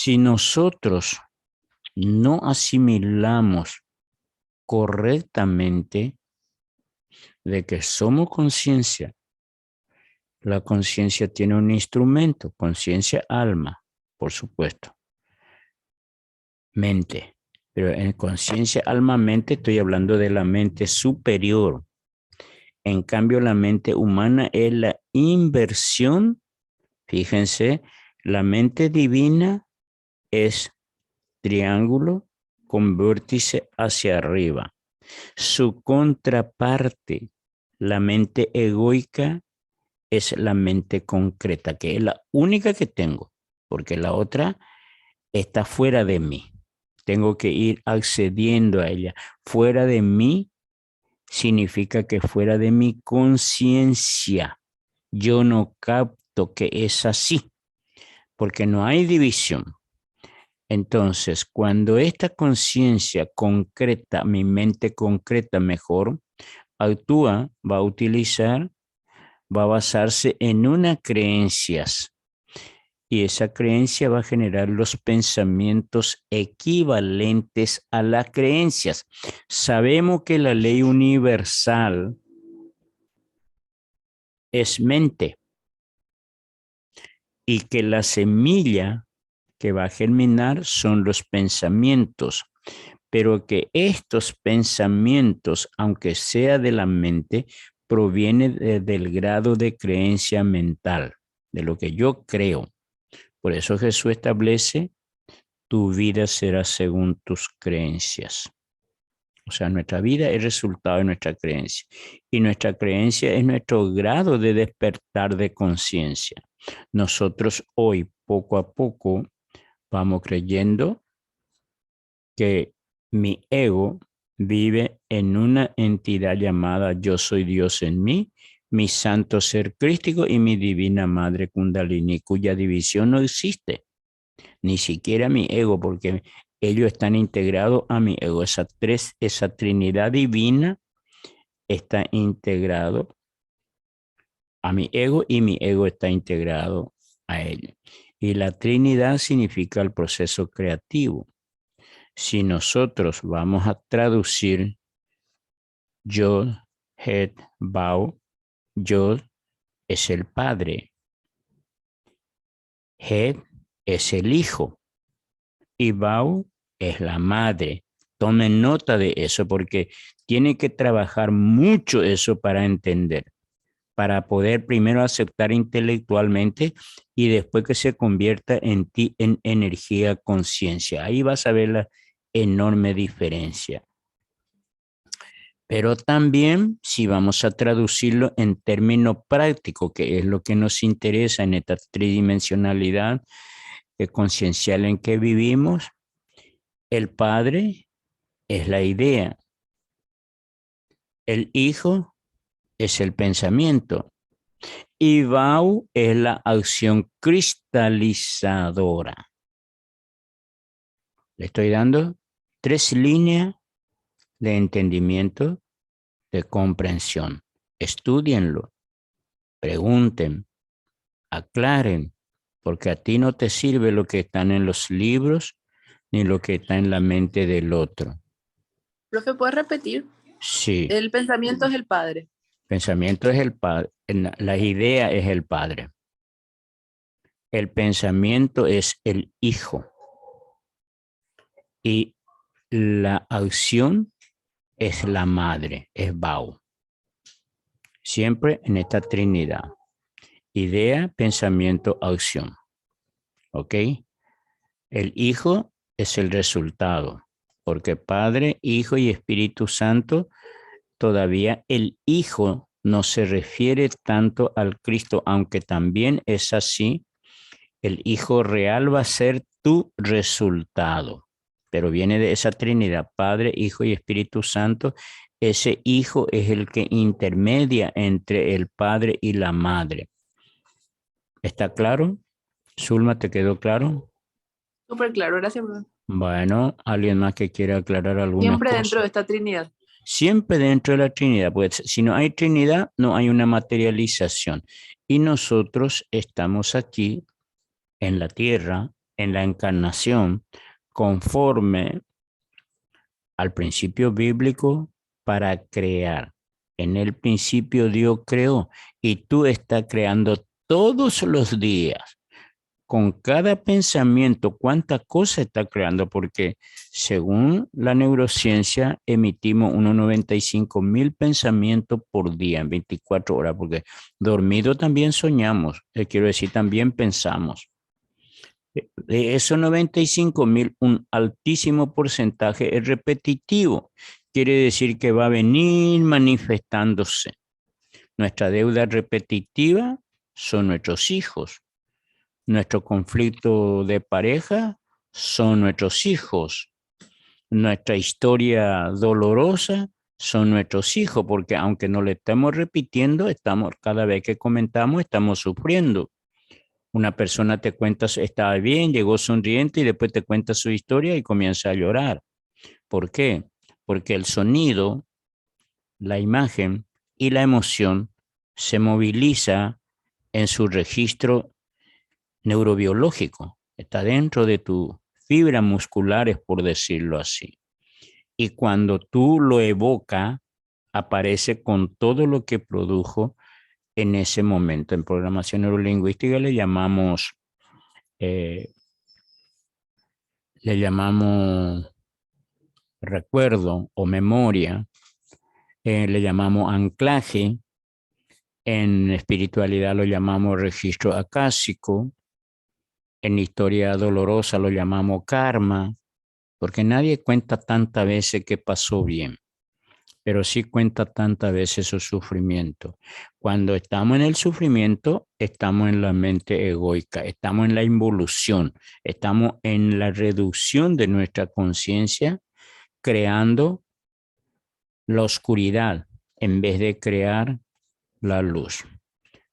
Si nosotros no asimilamos correctamente de que somos conciencia, la conciencia tiene un instrumento, conciencia, alma, por supuesto, mente. Pero en conciencia, alma, mente, estoy hablando de la mente superior. En cambio, la mente humana es la inversión. Fíjense, la mente divina es triángulo con vértice hacia arriba. Su contraparte, la mente egoica, es la mente concreta, que es la única que tengo, porque la otra está fuera de mí. Tengo que ir accediendo a ella. Fuera de mí significa que fuera de mi conciencia. Yo no capto que es así, porque no hay división. Entonces, cuando esta conciencia concreta, mi mente concreta mejor, actúa, va a utilizar, va a basarse en unas creencias y esa creencia va a generar los pensamientos equivalentes a las creencias. Sabemos que la ley universal es mente y que la semilla que va a germinar son los pensamientos, pero que estos pensamientos, aunque sea de la mente, provienen del grado de creencia mental, de lo que yo creo. Por eso Jesús establece, tu vida será según tus creencias. O sea, nuestra vida es resultado de nuestra creencia. Y nuestra creencia es nuestro grado de despertar de conciencia. Nosotros hoy, poco a poco, vamos creyendo que mi ego vive en una entidad llamada yo soy Dios en mí, mi santo ser crístico y mi divina madre Kundalini, cuya división no existe, ni siquiera mi ego, porque ellos están integrados a mi ego. Esa Trinidad divina está integrado a mi ego y mi ego está integrado a ellos. Y la Trinidad significa el proceso creativo. Si nosotros vamos a traducir Yod, Het, Bau, Yod es el Padre, Het es el Hijo y Bau es la Madre. Tomen nota de eso porque tiene que trabajar mucho eso para entender, para poder primero aceptar intelectualmente y después que se convierta en ti en energía, conciencia. Ahí vas a ver la enorme diferencia. Pero también, si vamos a traducirlo en términos prácticos, que es lo que nos interesa en esta tridimensionalidad conciencial en que vivimos, el Padre es la idea, el Hijo es el pensamiento y Bau es la acción cristalizadora. Le estoy dando 3 líneas de entendimiento, de comprensión. Estúdienlo, pregunten, aclaren, porque a ti no te sirve lo que está en los libros ni lo que está en la mente del otro. Profe, ¿puedes repetir? Sí. El pensamiento es el Padre. Pensamiento es el Padre, la idea es el Padre. El pensamiento es el Hijo. Y la acción es la Madre, es Bau. Siempre en esta Trinidad. Idea, pensamiento, acción. ¿Ok? El Hijo es el resultado, porque Padre, Hijo y Espíritu Santo, todavía el Hijo no se refiere tanto al Cristo, aunque también es así. El Hijo real va a ser tu resultado, pero viene de esa Trinidad, Padre, Hijo y Espíritu Santo. Ese Hijo es el que intermedia entre el Padre y la Madre. ¿Está claro? Zulma, ¿te quedó claro? Súper claro, gracias, profe. Bueno, ¿alguien más que quiera aclarar algunas Siempre cosas? dentro de esta Trinidad. Siempre dentro de la Trinidad, pues si no hay Trinidad, no hay una materialización. Y nosotros estamos aquí en la tierra en la encarnación conforme al principio bíblico para crear. En el principio Dios creó y tú estás creando todos los días. Con cada pensamiento, cuánta cosa está creando, porque según la neurociencia emitimos unos 95,000 pensamientos por día en 24 horas, porque dormido también soñamos, quiero decir, también pensamos. De esos 95,000, un altísimo porcentaje es repetitivo. Quiere decir que va a venir manifestándose. Nuestra deuda repetitiva son nuestros hijos. Nuestro conflicto de pareja son nuestros hijos. Nuestra historia dolorosa son nuestros hijos, porque aunque no le estemos repitiendo, cada vez que comentamos, estamos sufriendo. Una persona te cuenta, estaba bien, llegó sonriente y después te cuenta su historia y comienza a llorar. ¿Por qué? Porque el sonido, la imagen y la emoción se moviliza en su registro neurobiológico. Está dentro de tus fibras musculares, por decirlo así. Y cuando tú lo evocas, aparece con todo lo que produjo en ese momento. En programación neurolingüística eh, le llamamos recuerdo o memoria, le llamamos anclaje, en espiritualidad lo llamamos registro acásico, en historia dolorosa lo llamamos karma, porque nadie cuenta tantas veces que pasó bien, pero sí cuenta tantas veces su sufrimiento. Cuando estamos en el sufrimiento, estamos en la mente egoica, estamos en la involución, estamos en la reducción de nuestra conciencia, creando la oscuridad en vez de crear la luz.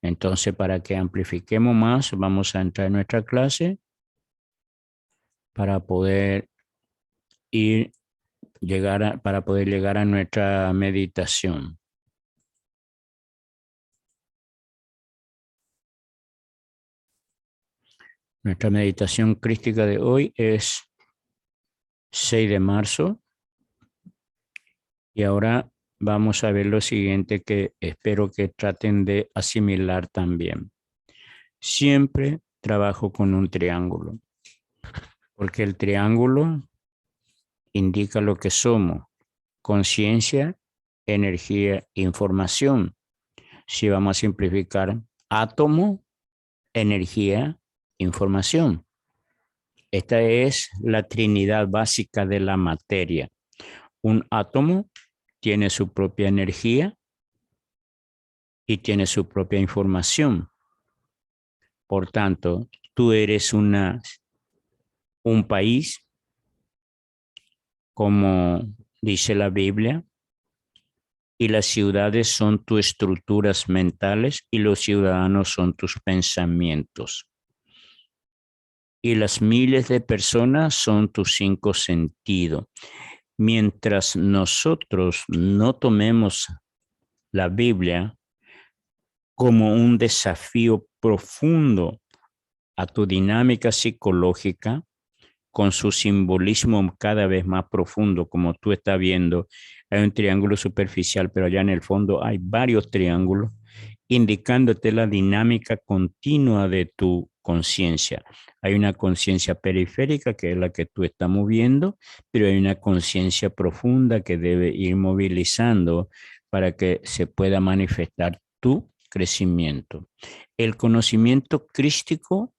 Entonces, para que amplifiquemos más, vamos a entrar en nuestra clase para poder para poder llegar a nuestra meditación. Nuestra meditación crística de hoy es 6 de marzo y ahora vamos a ver lo siguiente que espero que traten de asimilar también. Siempre trabajo con un triángulo, porque el triángulo indica lo que somos: conciencia, energía, información. Si vamos a simplificar, átomo, energía, información. Esta es la trinidad básica de la materia. Un átomo tiene su propia energía y tiene su propia información. Por tanto, tú eres un país, como dice la Biblia, y las ciudades son tus estructuras mentales y los ciudadanos son tus pensamientos. Y las miles de personas son tus 5 sentidos. Mientras nosotros no tomemos la Biblia como un desafío profundo a tu dinámica psicológica, con su simbolismo cada vez más profundo, como tú estás viendo, hay un triángulo superficial, pero allá en el fondo hay varios triángulos, indicándote la dinámica continua de tu conciencia. Hay una conciencia periférica, que es la que tú estás moviendo, pero hay una conciencia profunda que debe ir movilizando para que se pueda manifestar tu crecimiento. El conocimiento crístico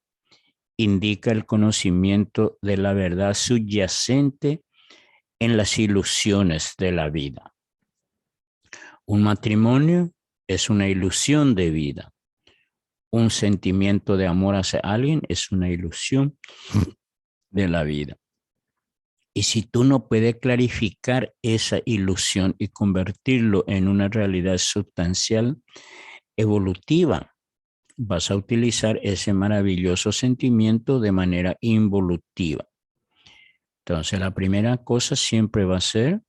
indica el conocimiento de la verdad subyacente en las ilusiones de la vida. Un matrimonio es una ilusión de vida. Un sentimiento de amor hacia alguien es una ilusión de la vida. Y si tú no puedes clarificar esa ilusión y convertirlo en una realidad sustancial, evolutiva, vas a utilizar ese maravilloso sentimiento de manera involutiva. Entonces, la primera cosa siempre va a ser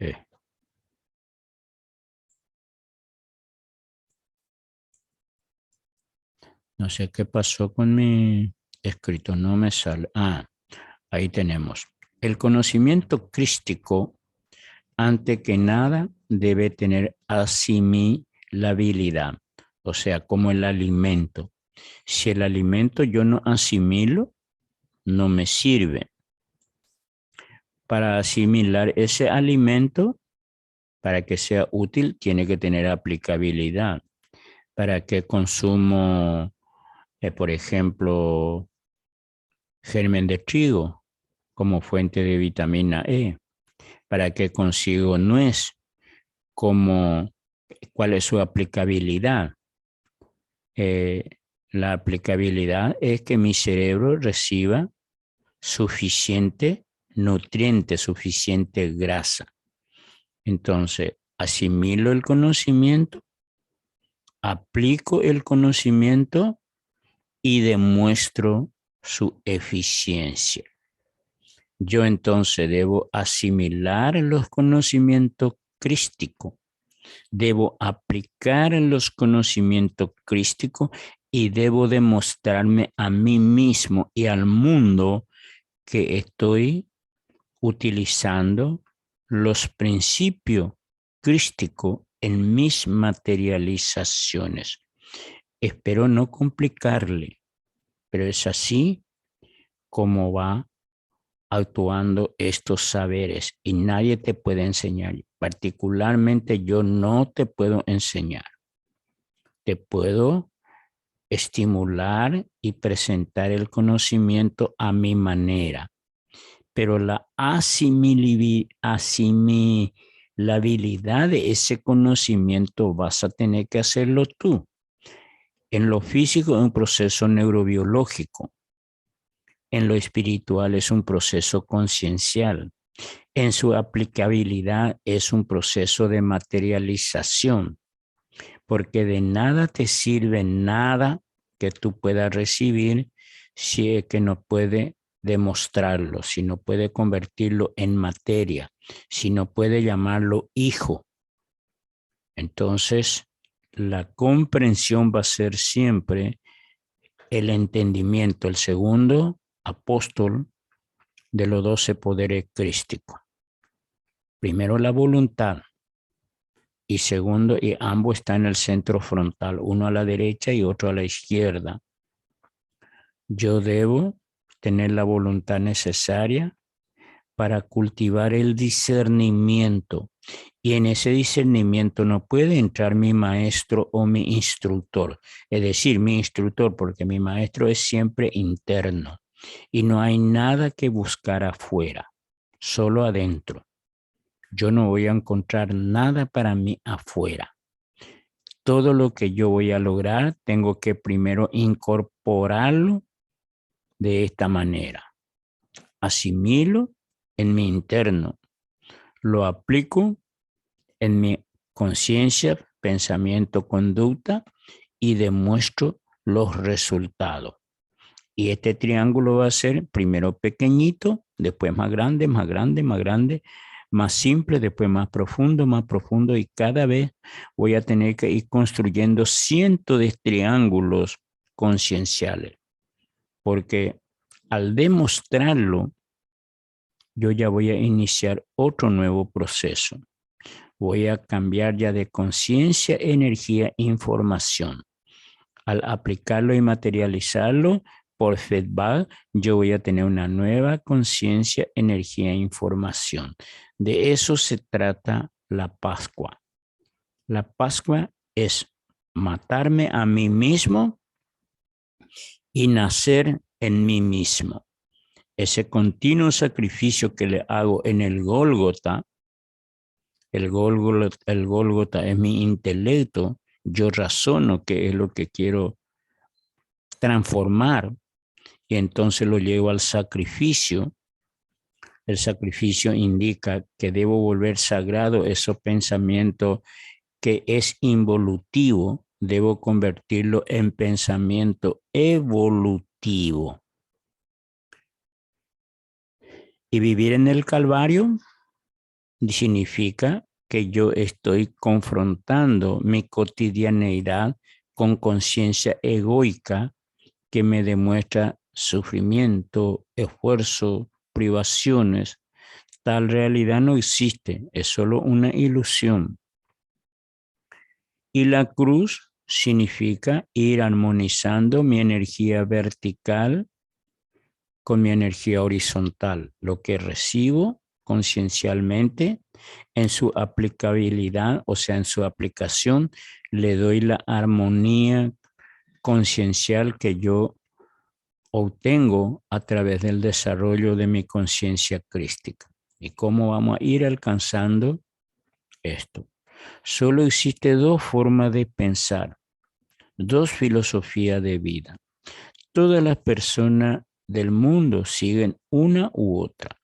eh, No sé qué pasó con mi escrito, no me sale. Ah, ahí tenemos. El conocimiento crístico, antes que nada, debe tener asimilabilidad, o sea, como el alimento. Si el alimento yo no asimilo, no me sirve. Para asimilar ese alimento, para que sea útil, tiene que tener aplicabilidad. ¿Para qué consumo, por ejemplo, germen de trigo como fuente de vitamina E? ¿Para qué consigo nuez? Como, ¿cuál es su aplicabilidad? Eh, la aplicabilidad es que mi cerebro reciba suficiente nutriente, suficiente grasa. Entonces, asimilo el conocimiento, aplico el conocimiento y demuestro su eficiencia. Yo entonces debo asimilar los conocimientos crísticos, debo aplicar los conocimientos crísticos y debo demostrarme a mí mismo y al mundo que estoy utilizando los principios crísticos en mis materializaciones. Espero no complicarle, pero es así como va actuando estos saberes y nadie te puede enseñar. Particularmente yo no te puedo enseñar. Te puedo estimular y presentar el conocimiento a mi manera, pero la asimilabilidad de ese conocimiento vas a tener que hacerlo tú. En lo físico es un proceso neurobiológico, en lo espiritual es un proceso conciencial, en su aplicabilidad es un proceso de materialización, porque de nada te sirve nada que tú puedas recibir si es que no puede demostrarlo, si no puede convertirlo en materia, si no puede llamarlo hijo. Entonces, la comprensión va a ser siempre el entendimiento, el segundo apóstol de los 12 poderes crísticos. Primero la voluntad y segundo, y ambos están en el centro frontal, uno a la derecha y otro a la izquierda. Yo debo tener la voluntad necesaria para cultivar el discernimiento. Y en ese discernimiento no puede entrar mi maestro o mi instructor. Es decir, mi instructor, porque mi maestro es siempre interno. Y no hay nada que buscar afuera, solo adentro. Yo no voy a encontrar nada para mí afuera. Todo lo que yo voy a lograr, tengo que primero incorporarlo de esta manera. Asimilo en mi interno, lo aplico en mi conciencia, pensamiento, conducta y demuestro los resultados. Y este triángulo va a ser primero pequeñito, después más grande, más grande, más grande, más simple, después más profundo y cada vez voy a tener que ir construyendo cientos de triángulos concienciales, porque al demostrarlo, yo ya voy a iniciar otro nuevo proceso. Voy a cambiar ya de conciencia, energía, información. Al aplicarlo y materializarlo por feedback, yo voy a tener una nueva conciencia, energía e información. De eso se trata la Pascua. La Pascua es matarme a mí mismo y nacer en mí mismo. Ese continuo sacrificio que le hago en el Gólgota es mi intelecto, yo razono qué es lo que quiero transformar y entonces lo llevo al sacrificio. El sacrificio indica que debo volver sagrado esos pensamientos que es involutivo, debo convertirlo en pensamiento evolutivo. Y vivir en el Calvario significa que yo estoy confrontando mi cotidianeidad con conciencia egoica que me demuestra sufrimiento, esfuerzo, privaciones. Tal realidad no existe, es solo una ilusión. Y la cruz significa ir armonizando mi energía vertical con mi energía horizontal, lo que recibo conciencialmente en su aplicabilidad, o sea, en su aplicación, le doy la armonía conciencial que yo obtengo a través del desarrollo de mi conciencia crística. ¿Y cómo vamos a ir alcanzando esto? Solo existe dos formas de pensar, dos filosofías de vida. Todas las personas del mundo siguen una u otra.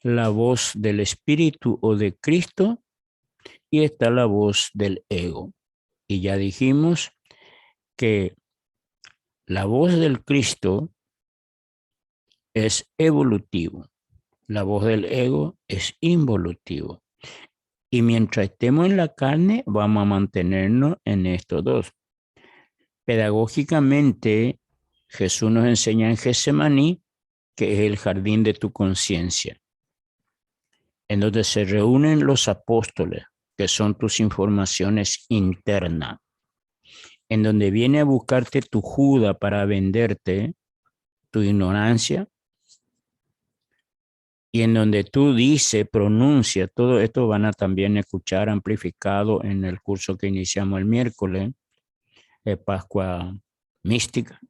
La voz del Espíritu o de Cristo y está la voz del ego. Y ya dijimos que la voz del Cristo es evolutivo, la voz del ego es involutivo. Y mientras estemos en la carne, vamos a mantenernos en estos dos. Pedagógicamente, Jesús nos enseña en Getsemaní, que es el jardín de tu conciencia, en donde se reúnen los apóstoles, que son tus informaciones internas, en donde viene a buscarte tu Judas para venderte tu ignorancia, y en donde tú dices, pronuncia, todo esto van a también escuchar amplificado en el curso que iniciamos el miércoles, de Pascua Mística,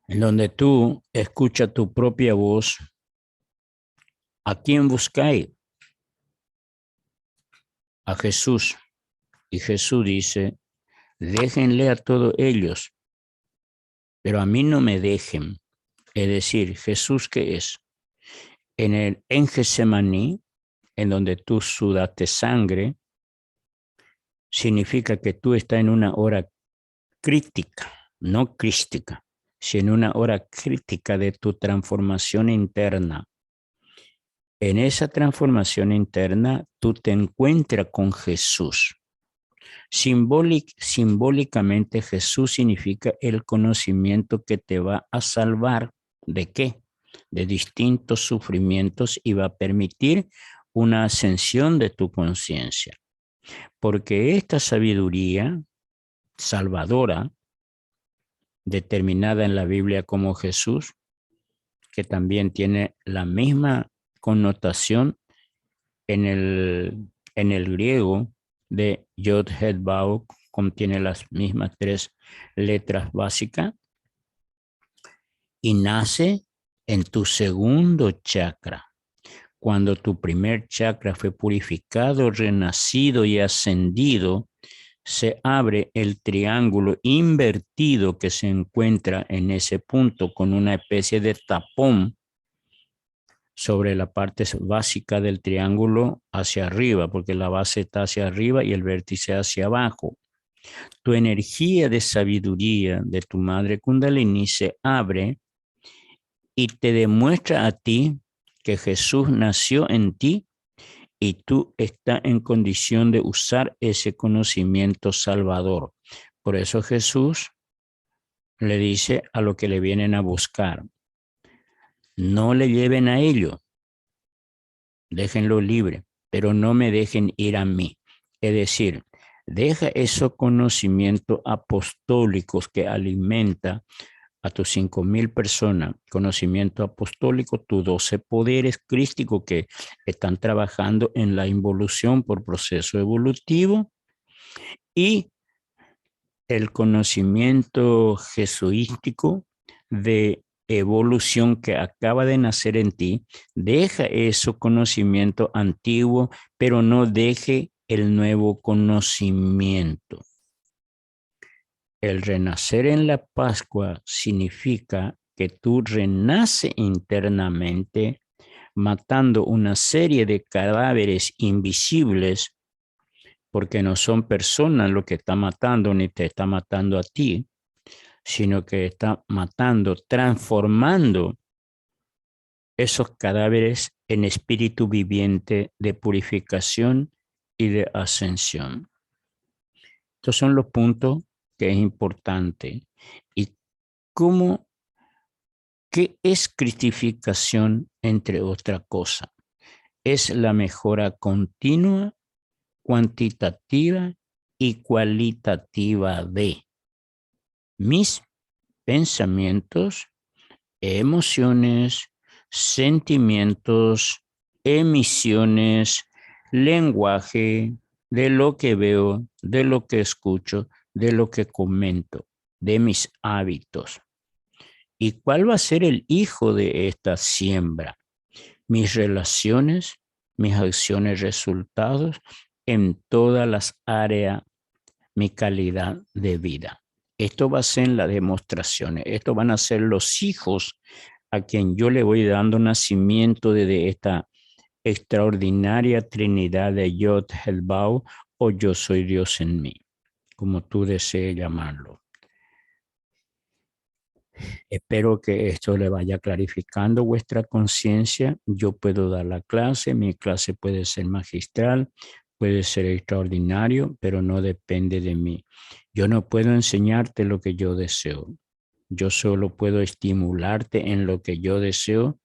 en donde tú escuchas tu propia voz. ¿A quién buscáis? A Jesús. Y Jesús dice, déjenle a todos ellos, pero a mí no me dejen. Es decir, Jesús, ¿qué es? En Getsemaní, en donde tú sudaste sangre, significa que tú estás en una hora crítica, no crística, sino en una hora crítica de tu transformación interna. En esa transformación interna, tú te encuentras con Jesús. Simbólicamente, Jesús significa el conocimiento que te va a salvar. ¿De qué? De distintos sufrimientos y va a permitir una ascensión de tu conciencia. Porque esta sabiduría salvadora, determinada en la Biblia como Jesús, que también tiene la misma connotación en el griego de Yod Het Vav, contiene las mismas tres letras básicas y nace en tu segundo chakra. Cuando tu primer chakra fue purificado, renacido y ascendido, se abre el triángulo invertido que se encuentra en ese punto con una especie de tapón sobre la parte básica del triángulo hacia arriba, porque la base está hacia arriba y el vértice hacia abajo. Tu energía de sabiduría de tu madre Kundalini se abre y te demuestra a ti que Jesús nació en ti y tú estás en condición de usar ese conocimiento salvador. Por eso Jesús le dice a los que le vienen a buscar, no le lleven a ellos, déjenlo libre, pero no me dejen ir a mí. Es decir, deja esos conocimientos apostólicos que alimenta a tus 5,000 personas, conocimiento apostólico, tus 12 poderes crísticos que están trabajando en la involución por proceso evolutivo y el conocimiento jesuístico de evolución que acaba de nacer en ti, deja ese conocimiento antiguo, pero no deje el nuevo conocimiento. El renacer en la Pascua significa que tú renaces internamente matando una serie de cadáveres invisibles, porque no son personas lo que está matando ni te está matando a ti, sino que está matando, transformando esos cadáveres en espíritu viviente de purificación y de ascensión. Estos son los puntos que es importante. ¿Y qué es cristificación, entre otra cosa? Es la mejora continua, cuantitativa y cualitativa de mis pensamientos, emociones, sentimientos, emisiones, lenguaje, de lo que veo, de lo que escucho, de lo que comento, de mis hábitos. ¿Y cuál va a ser el hijo de esta siembra? Mis relaciones, mis acciones, resultados en todas las áreas, mi calidad de vida. Esto va a ser en las demostraciones. Estos van a ser los hijos a quien yo le voy dando nacimiento desde esta extraordinaria Trinidad de Yod Helbao o Yo soy Dios en mí, como tú desees llamarlo. Espero que esto le vaya clarificando vuestra conciencia. Yo puedo dar la clase, mi clase puede ser magistral, puede ser extraordinario, pero no depende de mí. Yo no puedo enseñarte lo que yo deseo. Yo solo puedo estimularte en lo que yo deseo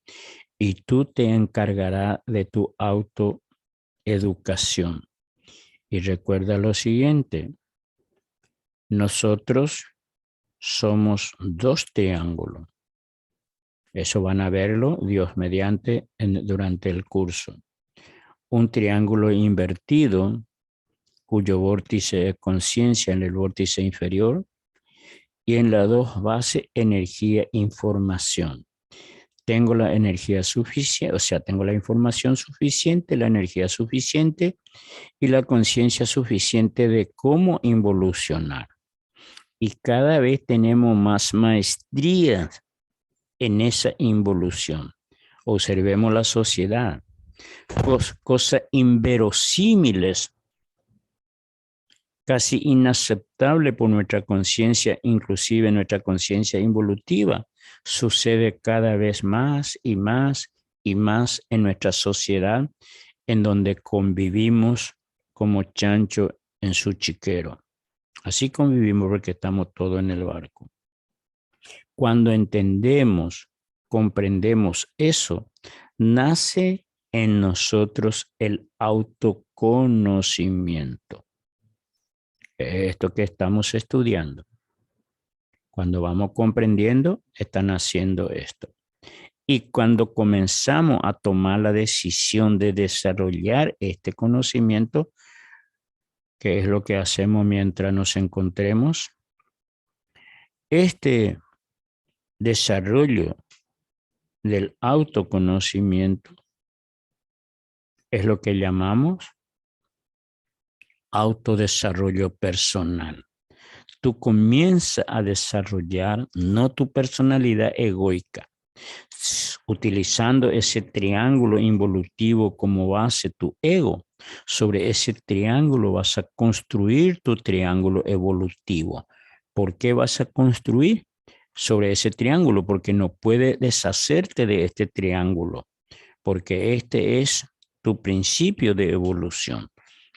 y tú te encargarás de tu autoeducación. Y recuerda lo siguiente, nosotros somos dos triángulos. Eso van a verlo, Dios mediante, durante el curso. Un triángulo invertido, cuyo vórtice es conciencia en el vórtice inferior, y en las dos bases, energía, información. Tengo la energía suficiente, o sea, tengo la información suficiente, la energía suficiente y la conciencia suficiente de cómo involucionar. Y cada vez tenemos más maestría en esa involución. Observemos la sociedad. Cosas inverosímiles, casi inaceptable por nuestra conciencia, inclusive nuestra conciencia involutiva, sucede cada vez más y más y más en nuestra sociedad, en donde convivimos como chancho en su chiquero. Así convivimos porque estamos todos en el barco. Cuando entendemos, comprendemos eso, nace en nosotros el autoconocimiento. Esto que estamos estudiando. Cuando vamos comprendiendo, están haciendo esto. Y cuando comenzamos a tomar la decisión de desarrollar este conocimiento, que es lo que hacemos mientras nos encontremos, este desarrollo del autoconocimiento es lo que llamamos autodesarrollo personal. Tú comienzas a desarrollar no tu personalidad egoica, utilizando ese triángulo involutivo como base, tu ego. Sobre ese triángulo vas a construir tu triángulo evolutivo. ¿Por qué vas a construir sobre ese triángulo? Porque no puedes deshacerte de este triángulo, porque este es tu principio de evolución.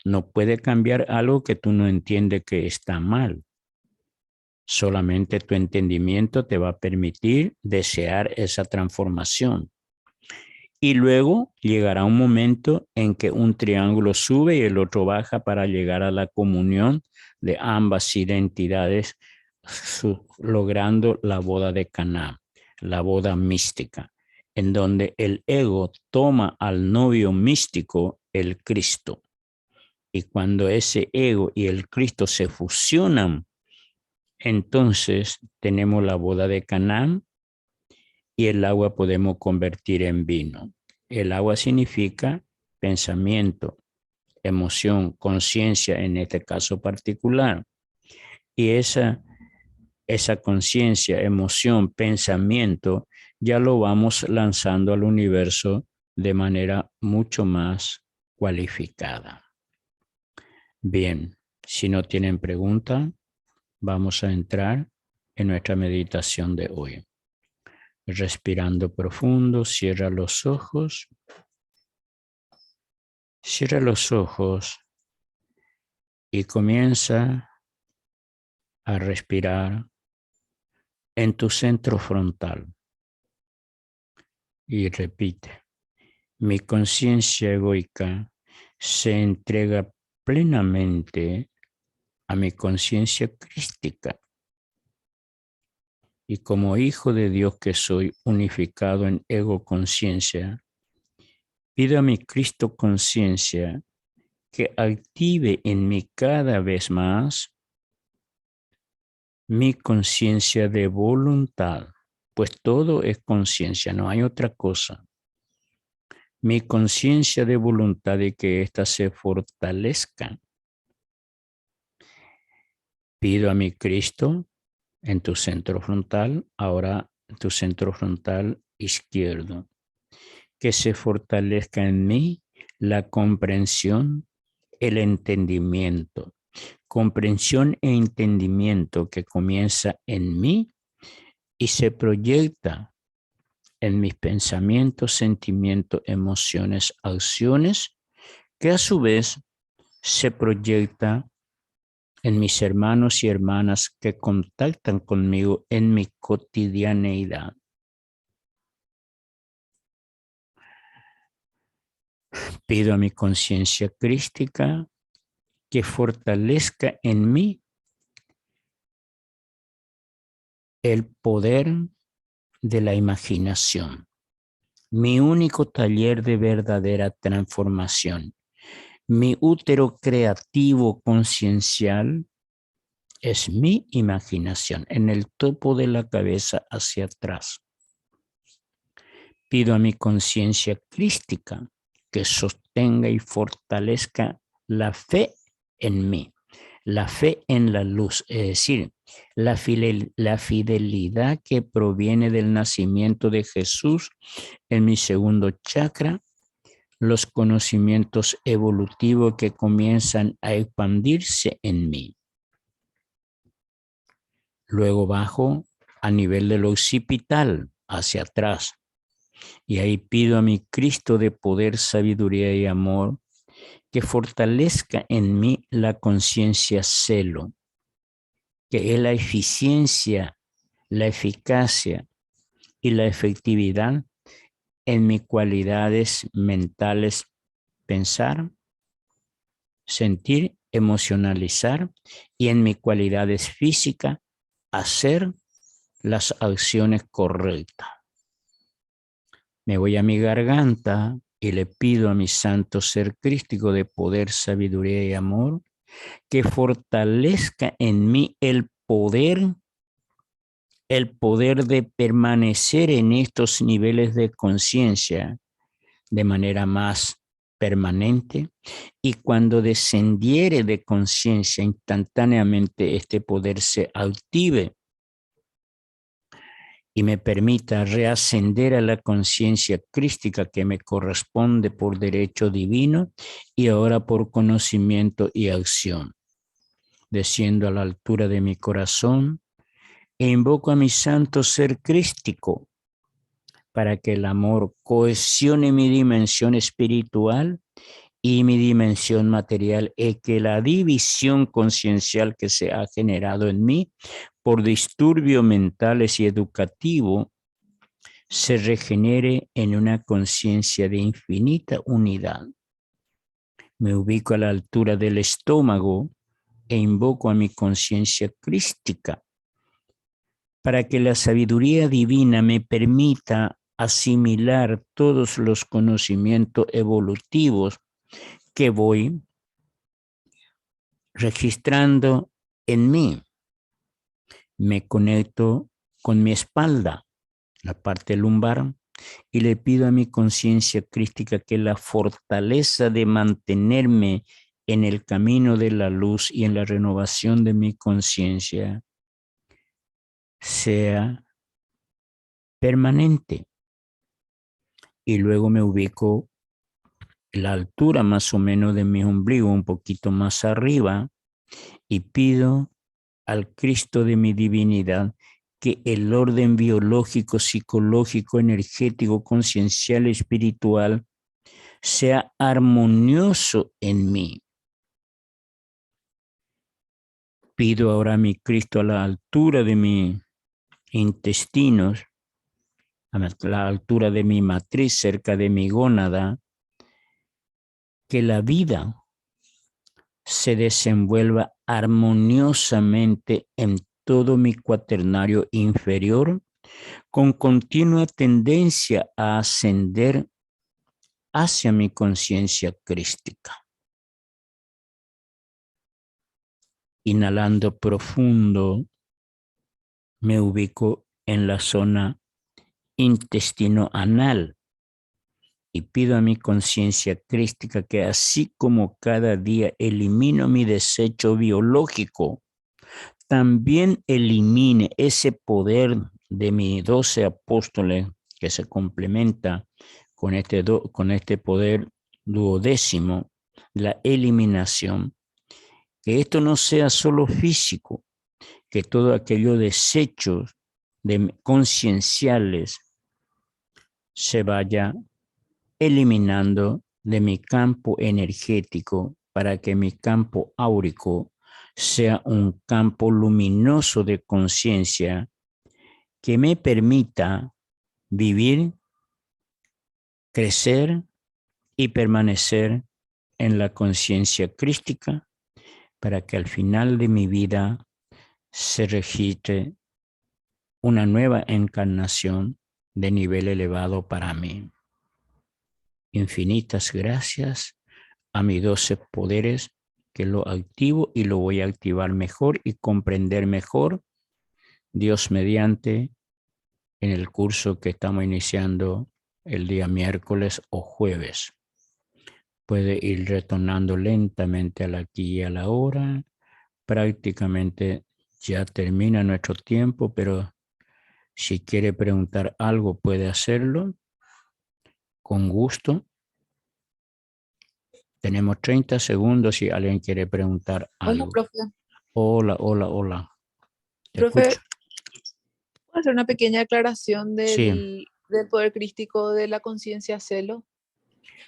No puede cambiar algo que tú no entiendes que está mal. Solamente tu entendimiento te va a permitir desear esa transformación. Y luego llegará un momento en que un triángulo sube y el otro baja para llegar a la comunión de ambas identidades, logrando la boda de Caná, la boda mística, en donde el ego toma al novio místico, el Cristo. Y cuando ese ego y el Cristo se fusionan, entonces tenemos la boda de Caná y el agua podemos convertir en vino. El agua significa pensamiento, emoción, conciencia en este caso particular. Y esa conciencia, emoción, pensamiento, ya lo vamos lanzando al universo de manera mucho más cualificada. Bien, si no tienen pregunta, vamos a entrar en nuestra meditación de hoy. Respirando profundo, cierra los ojos. Cierra los ojos y comienza a respirar en tu centro frontal y repite. Mi conciencia egoica se entrega plenamente a mi conciencia crística. Y como hijo de Dios que soy unificado en ego conciencia, pido a mi Cristo conciencia que active en mí cada vez más mi conciencia de voluntad, pues todo es conciencia, no hay otra cosa. Mi conciencia de voluntad de que ésta se fortalezca. Pido a mi Cristo en tu centro frontal, ahora en tu centro frontal izquierdo, que se fortalezca en mí la comprensión, el entendimiento. Comprensión e entendimiento que comienza en mí y se proyecta en mis pensamientos, sentimientos, emociones, acciones, que a su vez se proyecta en mis hermanos y hermanas que contactan conmigo en mi cotidianeidad. Pido a mi conciencia crística que fortalezca en mí el poder de la imaginación, mi único taller de verdadera transformación. Mi útero creativo conciencial es mi imaginación, en el topo de la cabeza hacia atrás. Pido a mi conciencia crística que sostenga y fortalezca la fe en mí, la fe en la luz, es decir, la fidelidad que proviene del nacimiento de Jesús en mi segundo chakra, los conocimientos evolutivos que comienzan a expandirse en mí. Luego bajo a nivel del occipital, hacia atrás. Y ahí pido a mi Cristo de poder, sabiduría y amor que fortalezca en mí la conciencia celo, que es la eficiencia, la eficacia y la efectividad en mis cualidades mentales, pensar, sentir, emocionalizar, y en mis cualidades físicas, hacer las acciones correctas. Me voy a mi garganta y le pido a mi santo ser crístico de poder, sabiduría y amor que fortalezca en mí el poder de permanecer en estos niveles de conciencia de manera más permanente, y cuando descendiere de conciencia instantáneamente este poder se active y me permita reascender a la conciencia crística que me corresponde por derecho divino y ahora por conocimiento y acción. Desciendo a la altura de mi corazón e invoco a mi santo ser crístico para que el amor cohesione mi dimensión espiritual y mi dimensión material, y que la división conciencial que se ha generado en mí por disturbios mentales y educativos se regenere en una conciencia de infinita unidad. Me ubico a la altura del estómago e invoco a mi conciencia crística para que la sabiduría divina me permita asimilar todos los conocimientos evolutivos que voy registrando en mí. Me conecto con mi espalda, la parte lumbar, y le pido a mi conciencia crística que la fortaleza de mantenerme en el camino de la luz y en la renovación de mi conciencia sea permanente. Y luego me ubico a la altura más o menos de mi ombligo, un poquito más arriba, y pido al Cristo de mi divinidad que el orden biológico, psicológico, energético, conciencial, espiritual sea armonioso en mí. pido ahora a mi Cristo a la altura de mis intestinos, a la altura de mi matriz, cerca de mi gónada, que la vida se desenvuelva armoniosamente en todo mi cuaternario inferior, con continua tendencia a ascender hacia mi conciencia crística. Inhalando profundo, me ubico en la zona intestino anal y pido a mi conciencia crística que así como cada día elimino mi desecho biológico, también elimine ese poder de mis 12 apóstoles que se complementa con este poder duodécimo, la eliminación, que esto no sea solo físico, que todos aquellos desechos concienciales se vaya eliminando de mi campo energético para que mi campo áurico sea un campo luminoso de conciencia que me permita vivir, crecer y permanecer en la conciencia crística para que al final de mi vida se registre una nueva encarnación de nivel elevado para mí. Infinitas gracias a mis 12 poderes que lo activo y lo voy a activar mejor y comprender mejor, Dios mediante, en el curso que estamos iniciando el día miércoles o jueves. Puede ir retornando lentamente al aquí y a la hora. Prácticamente ya termina nuestro tiempo, pero si quiere preguntar algo puede hacerlo con gusto. Tenemos 30 segundos si alguien quiere preguntar Hola, algo. profe. Hola, hola, hola. Te Profe, escucho. ¿puedo hacer una pequeña aclaración Sí, del poder crístico de la conciencia celo?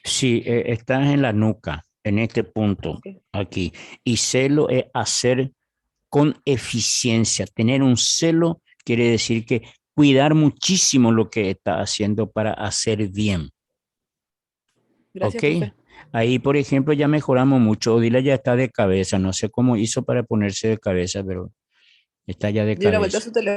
sí, estás en la nuca, en este punto, Ok. aquí. Y celo es hacer con eficiencia. Tener un celo quiere decir que cuidar muchísimo lo que está haciendo para hacer bien. Gracias, ¿Ok? profe. Ahí, por ejemplo, ya mejoramos mucho. Odila ya está de cabeza. No sé cómo hizo para ponerse de cabeza, pero está ya de Dio la vuelta a cabeza. su teléfono.